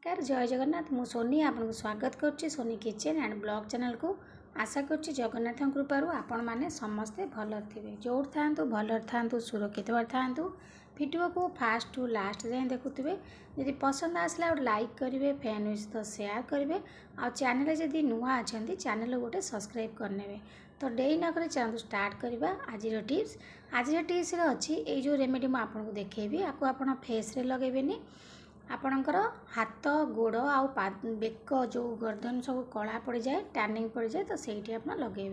नमस्कार जय जगन्नाथ मु सोनी आपको स्वागत करुच्ची Soni kitchen and blog channel को आशा करुच्ची जगन्नाथ कृपारू आपण मैंने समस्ते भल थे जो था भल था सुरक्षित था वीडियो को फास्ट टू लास्ट जाए देखुवे जदि पसंद आसला गोटे लाइक करेंगे फैन हुई तो शेयर करेंगे आ चैनल जदि नुआ अच्छा चैनल गोटे सब्सक्राइब करने तो डेरी नक चलते स्टार्ट करवा आज टिप्स अच्छी ये जो रेमेडी मुझे देखी आपको आप फेस रे लगेबेनी आपणकर हाथ गोड़ आउ बेक जो गर्दन सब कला पड़ जाए टैनिंग पड़ जाए तो सही आप लगे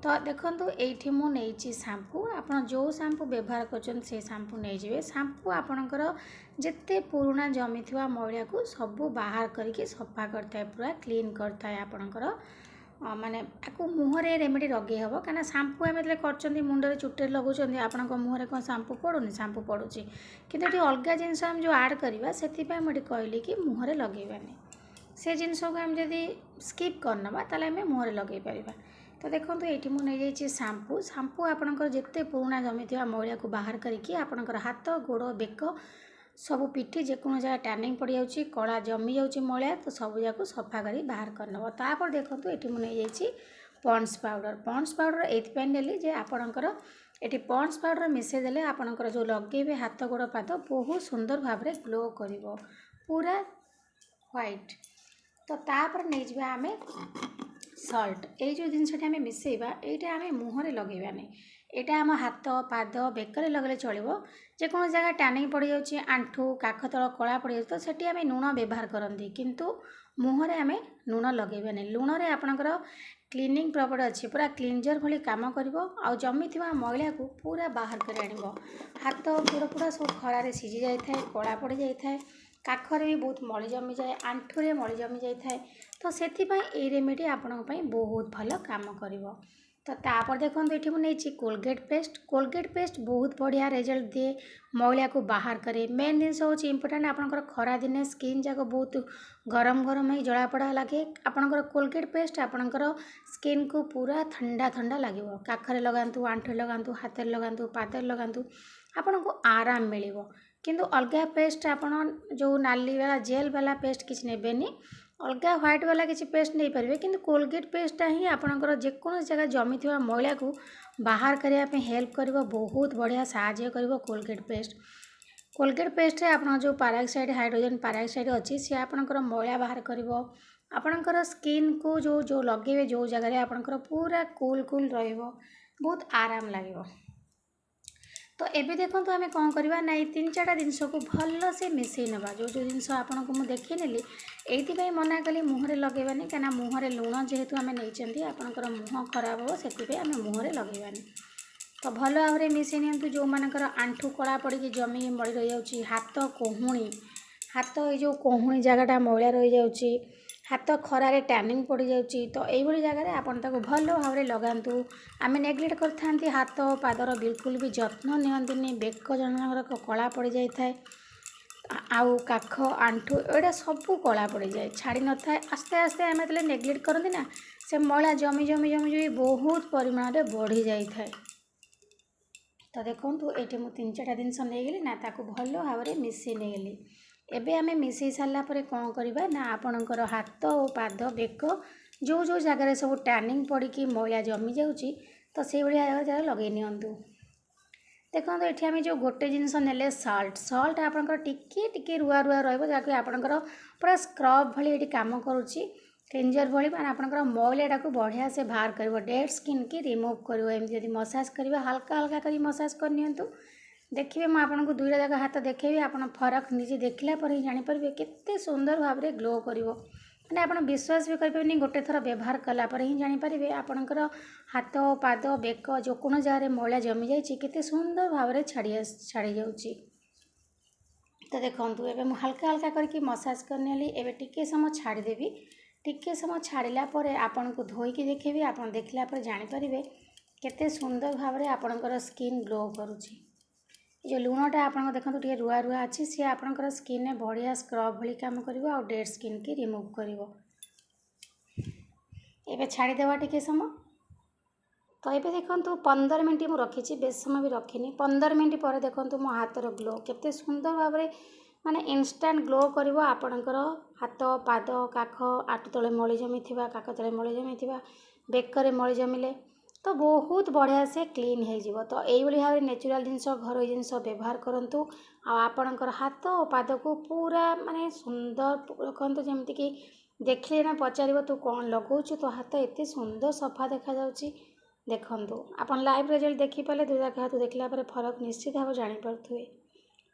तो देखो ये मुझे शैम्पू आप जो शैम्पू व्यवहार कर शैम्पू नहीं जाए शैम्पू आपणकर जिते पुराना जमी थी मैला को सब बाहर करके सफा करता है पूरा क्लीन करता है आपणकर माने आपको मुहरे रेमेडी लगे हम कहीं शैम्पू आम कर मुंडे चुटे लगाऊँ आपण मुहरे कौन शैम्पू पड़ूनी शैम्पू पड़ुची कि अलग जिनस आम जो आड करवा से मुझे कहली कि मुहरे लगेबानी से जिनस को आम जब स्किप करनवा ताले आम मुहरे लगे पार तो देखो ये मुझे शैम्पू शैम्पू आपणकर जिते पुराना जमी थी मैला को बाहर करके आपणकर हाथ गोड़ बेक सब पिठी जेको जगह टैनिंग पड़ जाऊँगी कला जमी जाऊँगी मैला तो सब जाक सफा कर बाहर करनब तापर देखो ये मुझे पॉन्ड्स पाउडर ये नेली जे आपणकर ये पॉन्ड्स पाउडर मिसेदेले आपणकर जो लगे हाथ गोड़ पाद बहुत सुंदर भाव में ग्लो कर पूरा व्हाइट तो तापर नहीं जावा आम सल्ट ये जो जिनसा आम मिसेबा यहाँ आम मुहरे लगेबानी यहाँ आम हाथ पाद बेकर लगले चलो जेको जगह टैनिंग पड़ जाऊँगी आंठू काख तल कला पड़ जाए तो सेठी आम लुण व्यवहार करती किंतु मुहरे आम लुण लगेबानी लुण रे आपणकर क्लीनिंग प्रॉपर्टी अच्छी पूरा क्लींजर भली काम कर जमी थी मैला को पूरा बाहर कर आनिब हाथ गोड़ पूरा सब खरारे सीझी जाए कला पड़ जाए काखरे भी बहुत मली जमी जाए आंठुरे मली जमी जाए तो से रेमेडी आपण बहुत भल काम कर तो तापर देखो ये मुझे कोलगेट पेस्ट बहुत बढ़िया रिजल्ट दिए मैला को बाहर करे मेन जिनस हूँ इम्पोर्टाट आपंकर खरा दिने स्किन जाक बहुत गरम गरम ही जलापड़ा लगे आपंकर कोलगेट पेस्ट आपंकर स्किन को पूरा ठंडा ठंडा लगे काखरे लगातु आंठुरे लगातु हाथ लगातु पादर लगातु आपन को आराम मिल किंतु अलग पेस्ट आपन जो नाली वाला जेल वाला पेस्ट किसी नेबेनी अलग व्हाइट वाला किसी पेस्ट नहीं पारे किंतु कोलगेट पेस्टा ही आपणकर जेको जगह जमी थी मैला को बाहर करने हेल्प कर बहुत बढ़िया साहाय्य कर कोलगेट पेस्ट आप जो पैराक्साइड हाइड्रोजन पैराक्साइड अच्छी सी आपणकर मैला बाहर कर आपणकर स्किन को जो जो लगे जो जगह आपणकर पूरा कूल कूल बहुत आराम लगे तो एबे देखो तो आम कौन करवा ना तीन चार जिनस को भल से मिसई नवा जो जो जिनस आपको मुझे देखी नेली ये मना कली मुहरे लगेबानी कहीं मुहरे लुण जेहेतु आम नहीं आपंकर मुह खराब हो से आम मुहरे लगेबानी तो भल भाव में मिसई नि जो मानकर आंठू कला पड़ी जमी मड़ी रही जाऊँगी हाथ कोहुणी हाथ ये कोहुणी जगटा मैला रही जाऊँगी हाथ खरारे टैनिंग पड़ जाऊँगी तो यही जगह आपन ताको भल भाव में लगातु आम नेग्लेक्ट करते हाथ पादर बिल्कुल भी जत्न नियंतिनी बेक जनक कला पड़ जाए आउ काख आंठू एटा सब कला पड़ जाए छाड़ी न था आस्ते आस्ते आम जो नेग्लेक्ट करती ना से मैला जमी जमी जमी जमी बहुत परिमाण में बढ़ी जाए तो देखो ये मुझे तीन चार जिनस नहीं ना ताको भल भाव में मिसई नहीं एबे आमे मिसई सारा पर कौन करवा ना आपणकर हाथ और पाद बेक जो जो जगार सब टैनिंग पड़ी मैला जमी जाऊँगी तो से जगह लगे नियंतु देखो ये आम जो गोटे जिनस नेले सल्ट आपंकर टिके टिके रुआ रुआ रही आपंकर पूरा स्क्रब भली ये काम करुच्ची क्लींजर भली मैंने आपंकर मैलाटा को बढ़िया से बाहर कर डेड स्किन की रिमूव कर मसाज करवा हल्का हल्का कर मसाज करनी देखिए मैं आपको दुईटा जाक हाथ देखेबी आप फरक निजे देखला पर ही जानीपर केते सुंदर भाव में ग्लो कर मैंने आप विश्वास भी करेंगे गोटे थर व्यवहार कलापर ही जानीपर आपणकर हाथ पाद बेक जो कौन जगह मैला जमी जाए सुंदर भाव में छाड़ी जाऊँगी तो देखो ये हल्का हल्का करके मसाज करने एवं टिके समय छाड़देवी टिके समय छाड़ा आपन को धोईकी देखेबी आप देखला जानीपर केते सुंदर भाव में आपणकर स्किन ग्लो करुच्ची जो लुणटा आप देखो टे रुआ रुआ अच्छी सी आपंकर स्किन में बढ़िया स्क्रब भली काम कर डेड स्किन की रिमूव कर छाड़देवा टे समय तो ये देखो 15 मिनट मुझे रखी बेस समय भी रखी 15 मिनट पर देखो मो हाथर ग्लो केते सुंदर भाव में माने इनस्टांट ग्लो करिवो आपणकर हाथ पाद काख आठु तले मଳି जमिथिबा काख तले मଳି जमिथिबा बेकरे मଳି जमिले तो बहुत बढ़िया से क्लीन हो जीवो। तो यही भाव में नेचुरल जिनस घर जिनस व्यवहार करंतु आपणकर हाथ और पाद को पूरा माने सुंदर रखंतु जेमति कि देखिले ना पचारिबो तू कौन लगौछु तो हाथ एते सुंदर सफा देखा जाउची। देखंतु आपण लाइव रिजल्ट देखि पाले दुजा हाथ देखला पर फरक निश्चित भाव जानि परथुए।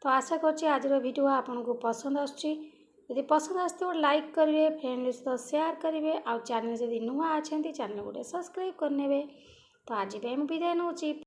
तो आशा करछि आज वीडियो आपको पसंद आछि। यदि पसंद आसते लाइक करेंगे, फ्रेंड सहित शेयर करेंगे, आउ चैनल जदि नुआ अच्छा चैनल गोटे सब्सक्राइब करने। तो आज भी विदाय नौची।